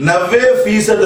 90%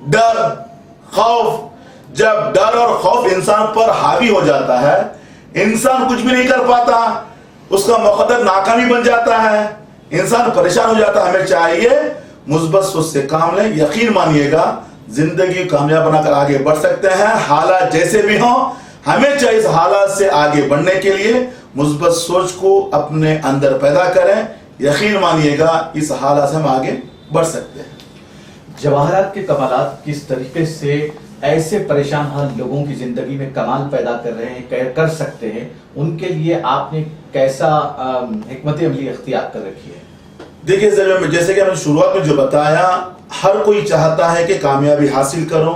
ڈر خوف. جب ڈر اور خوف انسان پر حاوی ہو جاتا ہے انسان کچھ بھی نہیں کر پاتا, اس کا مقدر ناکامی بن جاتا ہے, انسان پریشان ہو جاتا ہے. ہمیں چاہیے مثبت سوچ سے کام لیں. یقین مانیے گا زندگی کامیاب بنا کر آگے بڑھ سکتے ہیں. حالات جیسے بھی ہوں ہمیں چاہیے اس حالات سے آگے بڑھنے کے لیے مثبت سوچ کو اپنے اندر پیدا کریں. یقین مانیے گا اس حالات سے ہم آگے بڑھ سکتے ہیں. جواہرات کے کمالات کس طریقے سے ایسے پریشان حال لوگوں کی زندگی میں کمال پیدا کر رہے ہیں, کر سکتے ہیں, ان کے لیے آپ نے کیسا حکمت عملی اختیار کر رکھی ہے؟ دیکھیے جیسے کہ ہم نے شروعات میں جو بتایا, ہر کوئی چاہتا ہے کہ کامیابی حاصل کرو,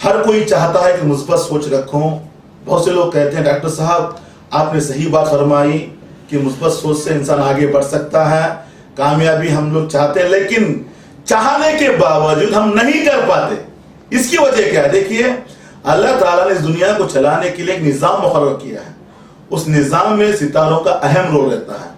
ہر کوئی چاہتا ہے کہ مثبت سوچ رکھو. بہت سے لوگ کہتے ہیں ڈاکٹر صاحب آپ نے صحیح بات فرمائی کہ مثبت سوچ سے انسان آگے بڑھ سکتا ہے, کامیابی ہم لوگ چاہتے ہیں لیکن چاہنے کے باوجود ہم نہیں کر پاتے. اس کی وجہ کیا ہے؟ دیکھیے اللہ تعالیٰ نے اس دنیا کو چلانے کے لیے ایک نظام مقرر کیا ہے. اس نظام میں ستاروں کا اہم رول رہتا ہے.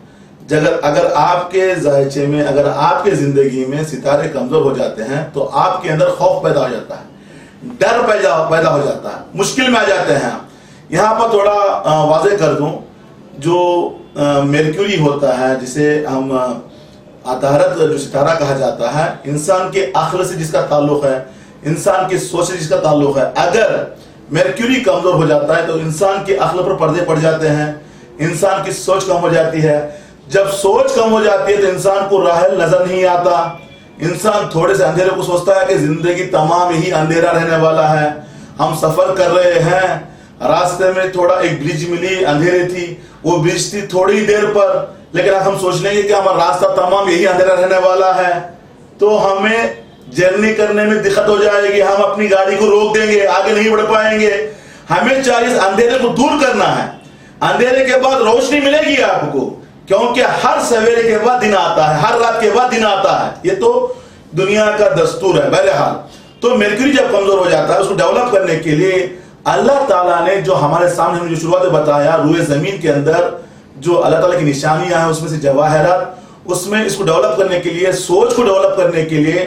اگر آپ کے ذائچے میں, اگر آپ کے زندگی میں ستارے کمزور ہو جاتے ہیں تو آپ کے اندر خوف پیدا ہو جاتا ہے, ڈر پیدا ہو جاتا ہے, مشکل میں آ جاتے ہیں. یہاں پر تھوڑا واضح کر دوں, جو مرکوری ہوتا ہے جسے ہم عطارد جو ستارہ کہا جاتا ہے, انسان کے عقل سے جس کا تعلق ہے, انسان کی سوچ سے جس کا تعلق ہے, اگر مرکوری کمزور ہو جاتا ہے تو انسان کے عقل پر پردے پڑ جاتے ہیں, انسان کی سوچ کم ہو جاتی ہے. جب سوچ کم ہو جاتی ہے تو انسان کو راہ نظر نہیں آتا, انسان تھوڑے سے اندھیرے کو سوچتا ہے کہ زندگی تمام ہی اندھیرا رہنے والا ہے. ہم سفر کر رہے ہیں, راستے میں تھوڑا ایک برج ملی, اندھیرے تھی, وہ برج تھی تھوڑی دیر پر, لیکن ہم سوچ لیں گے کہ ہمارا راستہ تمام یہی اندھیرا رہنے والا ہے تو ہمیں جرنی کرنے میں دقت ہو جائے گی, ہم اپنی گاڑی کو روک دیں گے, آگے نہیں بڑھ پائیں گے. ہمیں چاہیے اس اندھیرے کو دور کرنا ہے. اندھیرے کے بعد روشنی ملے گی آپ کو, کیونکہ ہر سویرے کے بعد دن آتا ہے, ہر رات کے بعد دن آتا ہے. یہ تو دنیا کا دستور ہے. بہرحال تو مرکوری جب کمزور ہو جاتا ہے, اس کو ڈیولپ کرنے کے لیے اللہ تعالیٰ نے جو ہمارے سامنے ہم جو شروعات میں بتایا, روئے زمین کے اندر جو اللہ تعالیٰ کی نشانیاں ہیں اس میں سے جواہرات, اس میں اس کو ڈیولپ کرنے کے لیے, سوچ کو ڈیولپ کرنے کے لیے,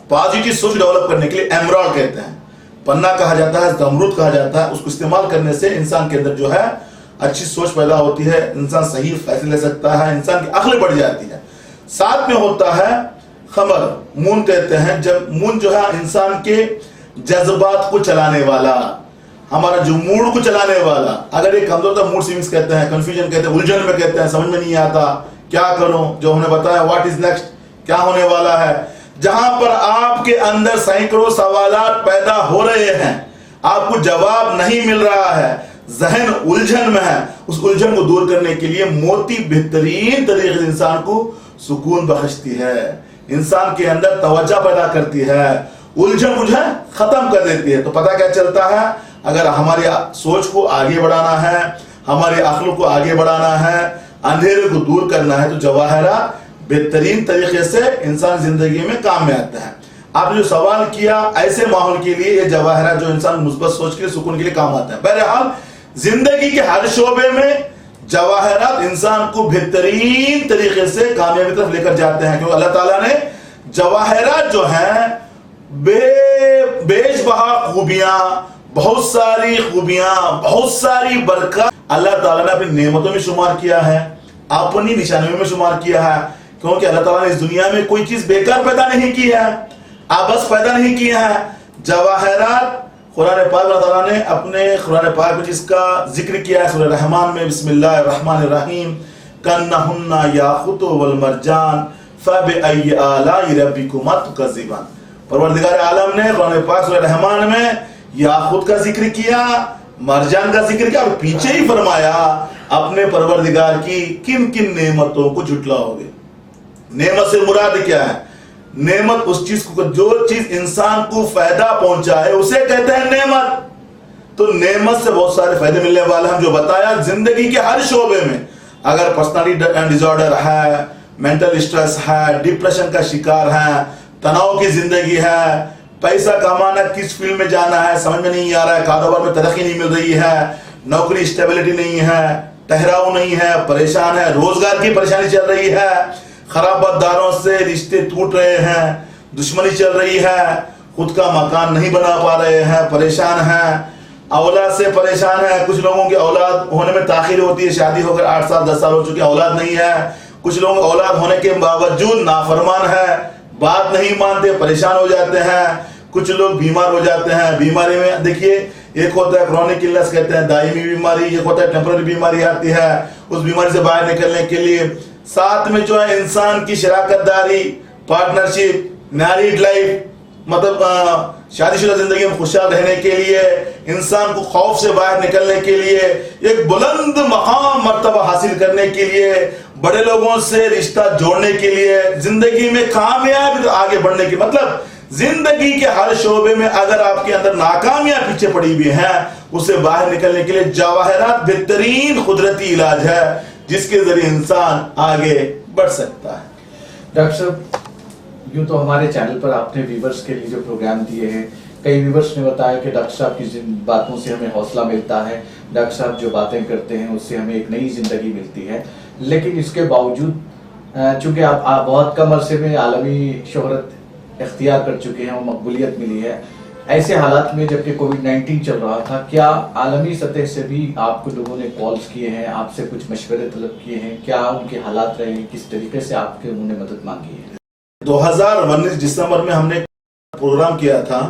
پازیٹیو سوچ ڈیولپ کرنے کے لیے ایمرالڈ کہتے ہیں, پنا کہا جاتا ہے, زمرد کہا جاتا ہے. اس کو استعمال کرنے سے انسان کے اندر جو ہے اچھی سوچ پیدا ہوتی ہے, انسان صحیح فیصلے لے سکتا ہے, انسان کی عقل بڑھ جاتی ہے. ساتھ میں ہوتا ہے خمر, مون کہتے ہیں. جب مون جو ہے انسان کے جذبات کو چلانے والا, ہمارا جو موڈ کو چلانے والا, اگر ایک کمزور تھا موڈ سوئنگز کہتے ہیں, کنفیوژن کہتے ہیں, الجھن میں کہتے ہیں, سمجھ میں نہیں آتا کیا کروں, جو ہم نے بتایا واٹ از نیکسٹ, کیا ہونے والا ہے. جہاں پر آپ کے اندر سینکڑوں سوالات پیدا ہو رہے ہیں, آپ کو جواب نہیں مل رہا ہے, ذہن الجھن میں ہے, اس الجھن کو دور کرنے کے لیے موتی بہترین طریقے سے انسان کو سکون بخشتی ہے, انسان کے اندر توجہ پیدا کرتی ہے, الجھن کو جو ہے ختم کر دیتی ہے. تو پتہ کیا چلتا ہے, اگر ہماری سوچ کو آگے بڑھانا ہے, ہمارے عقل کو آگے بڑھانا ہے, اندھیرے کو دور کرنا ہے, تو جواہرات بہترین طریقے سے انسان زندگی میں کام میں آتا ہے. آپ نے جو سوال کیا, ایسے ماحول کے لیے یہ جواہرات جو انسان مثبت سوچ کے لیے, سکون کے لیے کام آتا ہے. بہرحال زندگی کے ہر شعبے میں جواہرات انسان کو بہترین طریقے سے کامیابی طرف لے کر جاتے ہیں, کیونکہ اللہ تعالیٰ نے جواہرات جو ہیں بیش بہا خوبیاں, بہت ساری خوبیاں, بہت ساری برکات اللہ تعالیٰ نے اپنی نعمتوں میں شمار کیا ہے, اپنی نشانیوں میں شمار کیا ہے. کیونکہ اللہ تعالیٰ نے اس دنیا میں کوئی چیز بیکار پیدا نہیں کی ہے, آبس پیدا نہیں کیا ہے. جواہرات قرآن پاک اللہ تعالیٰ نے اپنے قرآن پاک میں جس کا ذکر کیا ہے سورہ رحمان میں, بسم اللہ الرحمن الرحیم, کَأَنَّهُنَّ یاقوت والمرجان فَبِأَيِّ آلَاءِ رَبِّکُمَا تُکَذِّبَانِ. پروردگار عالم نے قرآن پاک سورہ رحمان میں یاقوت کا ذکر کیا, مرجان کا ذکر کیا, اور پیچھے ہی فرمایا اپنے پروردگار کی کن کن نعمتوں کو جھٹلاؤ گے. نعمت سے مراد کیا ہے؟ نعمت اس چیز کو, جو چیز انسان کو فائدہ پہنچائے اسے کہتے ہیں نعمت. تو نعمت سے بہت سارے فائدے ملنے والے ہیں جو بتایا زندگی کے ہر شعبے میں. اگر پرسنالٹی ڈس آرڈر ہے, مینٹل اسٹریس ہے, ڈپریشن کا شکار ہے, تناؤ کی زندگی ہے, پیسہ کمانا کس فیلڈ میں جانا ہے سمجھ میں نہیں آ رہا ہے, کاروبار میں ترقی نہیں مل رہی ہے, نوکری اسٹیبلٹی نہیں ہے, ٹھہراؤ نہیں ہے, پریشان ہے, روزگار کی پریشانی چل رہی ہے, خراب بدداروں سے رشتے ٹوٹ رہے ہیں, دشمنی چل رہی ہے, خود کا مکان نہیں بنا پا رہے ہیں، پریشان ہیں، اولاد سے پریشان ہیں. کچھ لوگوں کی اولاد ہونے میں تاخیر ہوتی ہے، شادی ہو کر 8 سال 10 سال ہو چکے، اولاد نہیں ہے. کچھ لوگ اولاد ہونے کے باوجود نافرمان ہیں، بات نہیں مانتے، پریشان ہو جاتے ہیں. کچھ لوگ بیمار ہو جاتے ہیں. بیماری میں دیکھیے، ایک ہوتا ہے کرونک النس کہتے ہیں، دائمی بیماری، ایک ہوتا ہے ٹیمپرری بیماری آتی ہے. اس بیماری سے باہر نکلنے کے لیے ساتھ میں جو ہے انسان کی شراکت داری، پارٹنرشپ، میریڈ لائف، مطلب شادی شدہ زندگی میں خوشحال رہنے کے لیے، انسان کو خوف سے باہر نکلنے کے لیے، ایک بلند مقام مرتبہ حاصل کرنے کے لیے، بڑے لوگوں سے رشتہ جوڑنے کے لیے، زندگی میں کامیاب آگے بڑھنے کی، مطلب زندگی کے ہر شعبے میں اگر آپ کے اندر ناکامیاں پیچھے پڑی ہوئی ہیں، اسے باہر نکلنے کے لیے جواہرات بہترین قدرتی علاج ہے جس کے ذریعے انسان آگے بڑھ سکتا ہے. ڈاکٹر صاحب، یوں تو ہمارے چینل پر آپ نے ویورز کے لیے جو پروگرام دیے ہیں، کئی ویورز نے بتایا کہ ڈاکٹر صاحب کی باتوں سے ہمیں حوصلہ ملتا ہے، ڈاکٹر صاحب جو باتیں کرتے ہیں اس سے ہمیں ایک نئی زندگی ملتی ہے. لیکن اس کے باوجود چونکہ آپ بہت کم عرصے میں عالمی شہرت اختیار کر چکے ہیں اور مقبولیت ملی ہے، ایسے حالات میں جبکہ کووڈ-19 چل رہا تھا، کیا عالمی سطح سے بھی آپ کو لوگوں نے کالز کیے ہیں، آپ سے کچھ مشورے طلب کیے ہیں؟ کیا ان کے حالات رہے ہیں؟ کس طریقے سے آپ کے انہوں نے مدد مانگی ہے؟ 2019 دسمبر میں ہم نے پروگرام کیا تھا،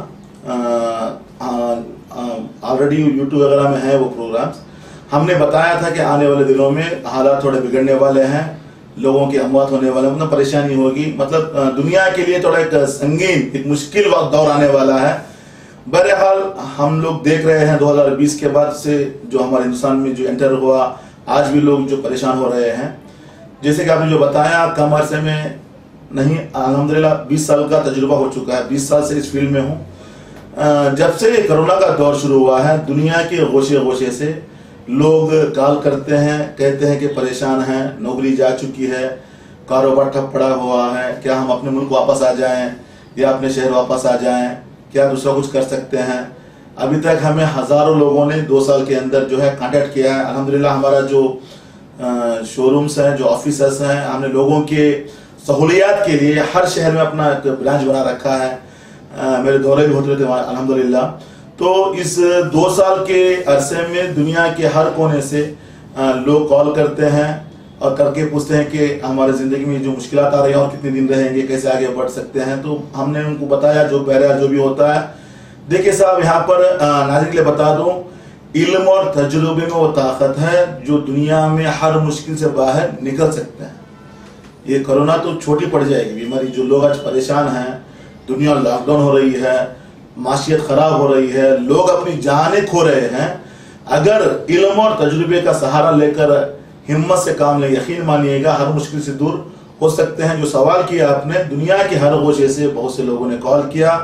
آلریڈی یوٹیوب وغیرہ میں ہے وہ پروگرامز. ہم نے بتایا تھا کہ آنے والے دنوں میں حالات تھوڑے بگڑنے والے ہیں، لوگوں کی اموات ہونے والے، مطلب پریشانی ہوگی، مطلب دنیا کے لیے تھوڑا ایک سنگین، ایک مشکل وقت دور آنے والا ہے. بہرحال ہم لوگ دیکھ رہے ہیں 2020 کے بعد سے جو ہمارے ہندوستان میں جو انٹر ہوا، آج بھی لوگ جو پریشان ہو رہے ہیں. جیسے کہ آپ نے جو بتایا، کم عرصے میں نہیں، الحمدللہ 20 سال کا تجربہ ہو چکا ہے، 20 سال سے اس فیلڈ میں ہوں. جب سے کرونا کا دور شروع ہوا ہے، دنیا کے گوشے گوشے سے لوگ کال کرتے ہیں، کہتے ہیں کہ پریشان ہیں، نوکری جا چکی ہے، کاروبار ٹھپ پڑا ہوا ہے، کیا ہم اپنے ملک واپس آ جائیں یا اپنے شہر واپس آ جائیں، کیا دوسرا کچھ کر سکتے ہیں. ابھی تک ہمیں ہزاروں لوگوں نے 2 سال کے اندر جو ہے کانٹیکٹ کیا ہے. الحمدللہ ہمارا جو شو رومز ہیں، جو آفیسز ہیں، ہم نے لوگوں کے سہولیات کے لیے ہر شہر میں اپنا ایک برانچ بنا رکھا ہے. میرے دورے بھی ہوتے رہتے ہیں الحمدللہ. تو اس 2 سال کے عرصے میں دنیا کے ہر کونے سے لوگ کال کرتے ہیں اور کر کے پوچھتے ہیں کہ ہمارے زندگی میں جو مشکلات آ رہی ہیں اور کتنے دن رہیں گے، کیسے آگے بڑھ سکتے ہیں. تو ہم نے ان کو بتایا جو بہرحال جو بھی ہوتا ہے. دیکھیں صاحب، یہاں پر ناظرین کے لیے بتا دوں، علم اور تجربے میں وہ طاقت ہے جو دنیا میں ہر مشکل سے باہر نکل سکتے ہیں. یہ کرونا تو چھوٹی پڑ جائے گی بیماری. جو لوگ آج پریشان ہیں، دنیا لاک ڈاؤن ہو رہی ہے، معاشیت خراب ہو رہی ہے، لوگ اپنی جانیں کھو رہے ہیں، اگر علم اور تجربے کا سہارا لے کر ہمت سے کام لیں، یقین مانیے گا ہر مشکل سے دور ہو سکتے ہیں. جو سوال کیا آپ نے، دنیا کے ہر گوشے سے بہت سے لوگوں نے کال کیا،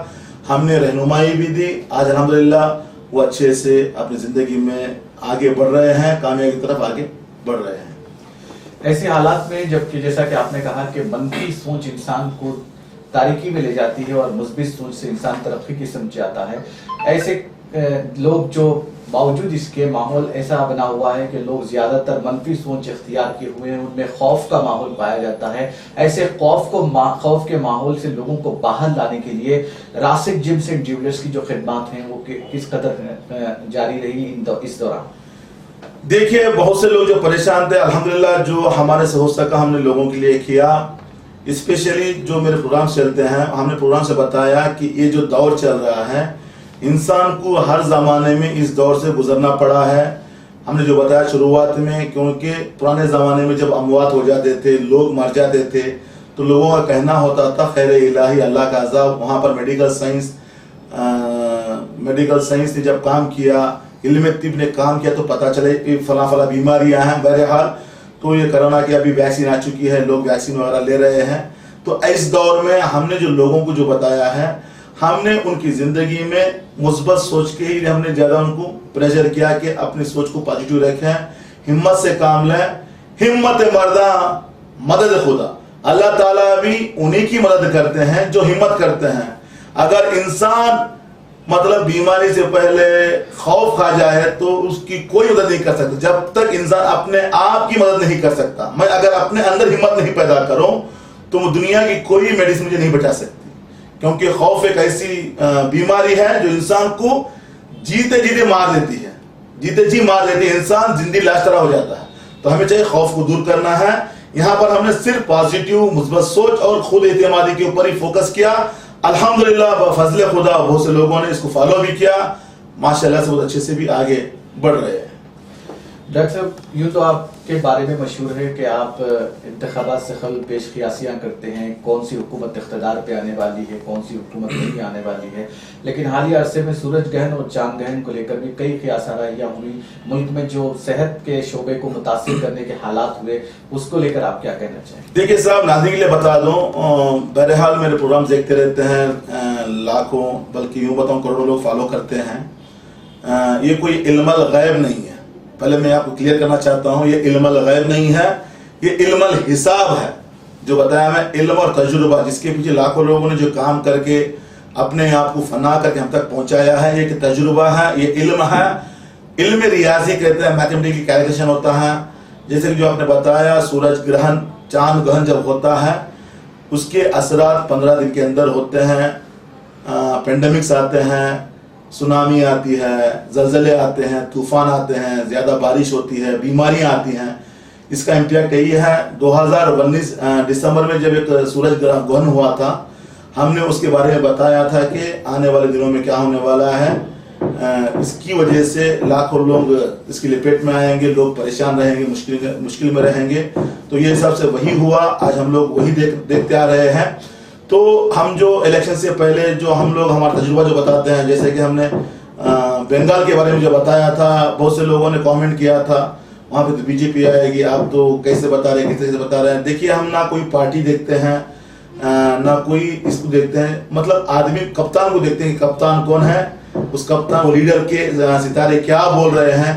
ہم نے رہنمائی بھی دی. آج الحمدللہ وہ اچھے سے اپنی زندگی میں آگے بڑھ رہے ہیں، کامیابی کی طرف آگے بڑھ رہے ہیں. ایسے حالات میں جبکہ جیسا کہ آپ نے کہا کہ منفی سوچ انسان کو تاریکی میں لے جاتی ہے اور مثبت سوچ سے انسان ترقی کی سمجھ جاتا ہے، ایسے لوگ جو باوجود اس کے ماحول ایسا بنا ہوا ہے کہ لوگ زیادہ تر منفی سوچ اختیار کیے ہوئے ہیں، ان میں خوف کا ماحول پایا جاتا ہے. ایسے خوف کے ماحول سے لوگوں کو باہر لانے کے لیے راسک جمز اینڈ جیولرز کی جو خدمات ہیں وہ کس قدر جاری رہی اس دوران؟ دیکھیے، بہت سے لوگ جو پریشان تھے، الحمدللہ جو ہمارے سے ہو سکا ہم نے لوگوں کے لیے کیا. اسپیشلی جو میرے پروگرام چلتے ہیں، ہم نے پروگرام سے بتایا کہ یہ جو دور چل رہا ہے، انسان کو ہر زمانے میں اس دور سے گزرنا پڑا ہے. ہم نے جو بتایا شروعات میں، کیونکہ پرانے زمانے میں جب اموات ہو جاتے تھے، لوگ مر جاتے تھے، تو لوگوں کا کہنا ہوتا تھا خیر الہی، اللہ کا عذاب. وہاں پر میڈیکل سائنس نے جب کام کیا، علم طب نے کام کیا، تو پتہ چلے کہ فلاں فلاں بیماریاں ہیں. بہرحال تو یہ کرونا کی ابھی ویکسین آ چکی ہے، لوگ ویکسین وغیرہ لے رہے ہیں. تو اس دور میں ہم نے جو لوگوں کو جو بتایا ہے، ہم نے ان کی زندگی میں مثبت سوچ کے ہی ہم نے زیادہ ان کو پریشر کیا کہ اپنی سوچ کو پازیٹیو رکھیں، ہمت سے کام لیں. ہمت مرداں مدد خدا، اللہ تعالیٰ بھی انہی کی مدد کرتے ہیں جو ہمت کرتے ہیں. اگر انسان مطلب بیماری سے پہلے خوف کھا جائے تو اس کی کوئی مدد نہیں کر سکتا. جب تک انسان اپنے آپ کی مدد نہیں کر سکتا، میں اگر اپنے اندر ہمت نہیں پیدا کروں تو دنیا کی کوئی میڈیسن مجھے نہیں بچا سکتی، کیونکہ خوف ایک ایسی بیماری ہے جو انسان کو جیتے جیتے مار دیتی ہے، جیتے جی مار دیتی ہے، انسان زندگی لاش طرح ہو جاتا ہے. تو ہمیں چاہیے خوف کو دور کرنا ہے. یہاں پر ہم نے صرف پازیٹیو مثبت سوچ اور خود اعتمادی کے اوپر ہی فوکس کیا. الحمدللہ بفضل خدا بہت سے لوگوں نے اس کو فالو بھی کیا، ماشاءاللہ سے بہت اچھے سے بھی آگے بڑھ رہے ہیں. ڈاکٹر صاحب یوں تو آپ کے بارے میں مشہور ہے کہ آپ انتخابات سے قبل پیش قیاسیاں کرتے ہیں، کون سی حکومت اقتدار پہ آنے والی ہے، کون سی حکومت نہیں آنے والی ہے. لیکن حالیہ عرصے میں سورج گرہن اور چاند گرہن کو لے کر بھی کئی قیاس آرائیاں ہوئی. ملک میں جو صحت کے شعبے کو متاثر کرنے کے حالات ہوئے اس کو لے کر آپ کیا کہنا چاہیں؟ دیکھیے صاحب، ناظرین کے لیے بتا دوں، بہرحال میرے پروگرام دیکھتے رہتے ہیں لاکھوں بلکہ یوں بتاؤں کروڑوں لوگ فالو کرتے ہیں. یہ کوئی علم الغیب نہیں ہے، پہلے میں آپ کو کلیئر کرنا چاہتا ہوں. یہ علم الغیب نہیں ہے، یہ علم الحساب ہے. جو بتایا میں علم اور تجربہ، جس کے پیچھے لاکھوں لوگوں نے جو کام کر کے اپنے آپ کو فنا کر کے ہم تک پہنچایا ہے، یہ ایک تجربہ ہے، یہ علم ہے. علم ریاضی کہتے ہیں، میتھمیٹیکل کیلکولیشن ہوتا ہے. جیسے کہ جو آپ نے بتایا سورج گرہن چاند گرہن جب ہوتا ہے اس کے اثرات 15 دن کے اندر ہوتے ہیں. پینڈیمکس آتے ہیں، سونامی آتی ہے، زلزلے آتے ہیں، طوفان آتے ہیں، زیادہ بارش ہوتی ہے، بیماریاں آتی ہیں. اس کا امپیکٹ یہی ہے. 2019 دسمبر میں جب ایک سورج گرہن ہوا تھا، ہم نے اس کے بارے میں بتایا تھا کہ آنے والے دنوں میں کیا ہونے والا ہے. اس کی وجہ سے لاکھوں لوگ اس کی لپیٹ میں آئیں گے، لوگ پریشان رہیں گے، مشکل میں رہیں گے. تو یہ حساب سے وہی ہوا. آج ہم لوگ وہی دیکھتے آ رہے ہیں. تو ہم جو الیکشن سے پہلے جو ہم لوگ ہمارا تجربہ جو بتاتے ہیں، جیسے کہ ہم نے بنگال کے بارے میں جو بتایا تھا، بہت سے لوگوں نے کامنٹ کیا تھا وہاں پہ تو بی جے پی آئے گی، آپ تو کیسے بتا رہے ہیں، کس طرح سے بتا رہے ہیں. دیکھیے ہم نہ کوئی پارٹی دیکھتے ہیں نہ کوئی اس کو دیکھتے ہیں، مطلب آدمی کپتان کو دیکھتے ہیں کہ کپتان کون ہے، اس کپتان وہ لیڈر کے ستارے کیا بول رہے ہیں.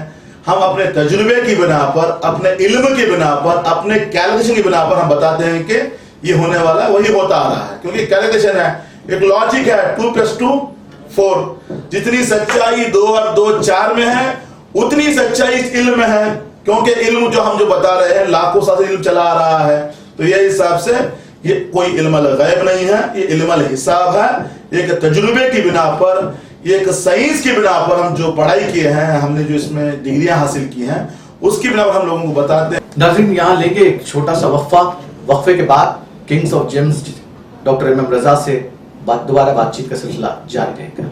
ہم اپنے تجربے کی بنا پر، اپنے علم کی بنا پر، اپنے کیلکولیشن کی بنا پر ہم بتاتے ہیں کہ یہ ہونے والا ہے، وہی ہوتا آ رہا ہے. کیونکہ کیلکولیشن ہے، ایک لاجک ہے، 2+2 4. جتنی سچائی 2 اور 2 4 میں ہے اتنی سچائی اس علم میں ہے. کیونکہ علم جو ہم جو بتا رہے ہیں لاکھوں سال سے علم چلا آ رہا ہے. تو یہ حساب سے یہ کوئی علم الغیب نہیں ہے، یہ علم الحساب ہے. ایک تجربے کی بنا پر، یہ ایک سائنس کی بنا پر ہم جو پڑھائی کیے ہیں، ہم نے جو اس میں ڈگریاں حاصل کی ہیں، اس کی بنا پر ہم لوگوں کو بتاتے ہیں. ناظرین یہاں لیں گے ایک چھوٹا سا وقفے کے بعد Kings of James doctor M M Raza سے دوبارہ بات چیت کا سلسلہ جاری رہے گا.